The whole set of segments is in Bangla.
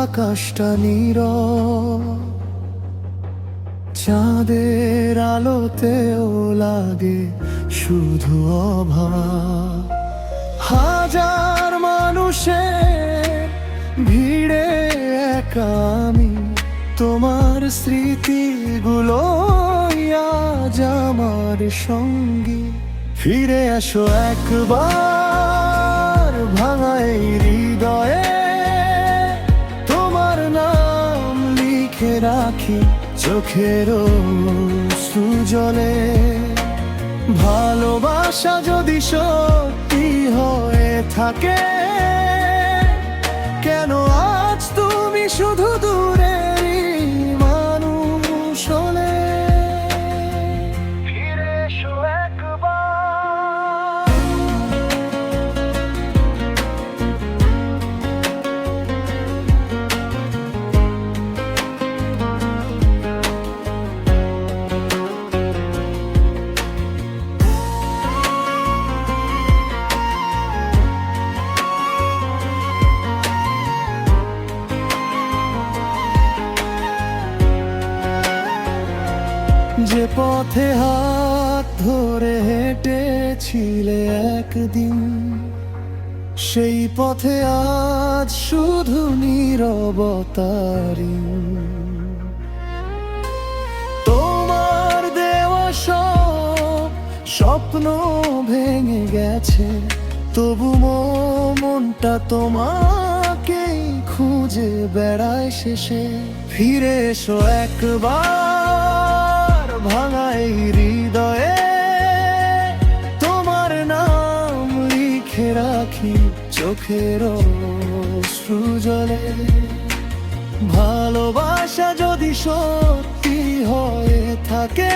আকাশটা নীরব, চাঁদের আলোতেও লাগে শুধু অভাব। হাজার মানুষের ভিড়ে একা আমি, তোমার স্মৃতিগুলো আজ আমার সঙ্গী। ফিরে এসো একবার ভাঙা এই হৃদয়ে, তোমার নাম লিখে রাখি চোখের সুজলে। ভালোবাসা যদি সত্যি হয়ে থাকে, কেন আজ তুমি শুধু দূরেরই মানুষ হলে? ফিরে এসো একবার। যে পথে হাত ধরে হেঁটেছিলে একদিন, সেই পথে আজ শুধু নীরবতারি। তোমার দেওয়া সব স্বপ্ন ভেঙে গেছে, তবু মনটা তোমাকেই খুঁজে বেড়ায় শেষে। ফিরে এসো একবার ভাঙা এই হৃদয়ে, তোমার নাম লিখে রাখি চোখের সুজলে। ভালোবাসা যদি সত্যি হয়ে থাকে,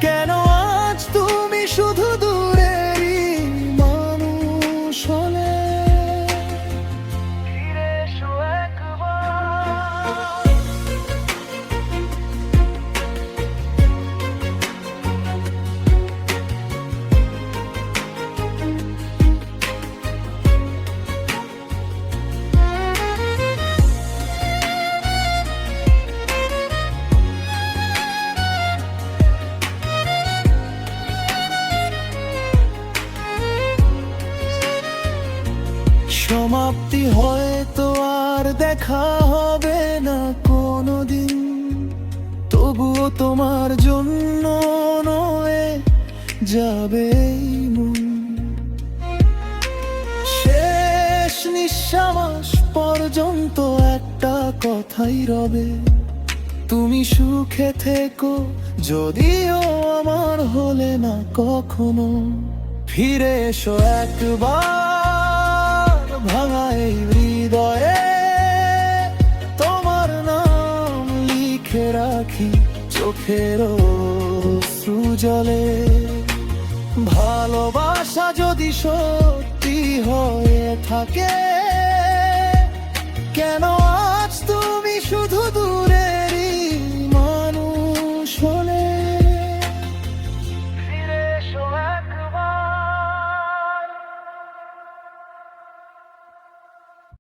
কেন আজ তুমি শুধু দূরেরই মানুষ হলে? ফিরে এসো একবার। সমাপ্তি হয়তো আর দেখা হবে না কোনোদিন, তবুও তোমার জন্য নয়ে যাবে এই মন। শেষ নিঃশ্বাস পর্যন্ত একটা কথাই রবে, তুমি সুখে থেকো যদিও আমার হলে না কখনো। ফিরে এসো একবার ভাঙা এই হৃদয়ে, তোমার নাম লিখে রাখি চোখের সুজলে। ভালোবাসা যদি সত্যি হয়ে থাকে, কেন আজ তুমি শুধু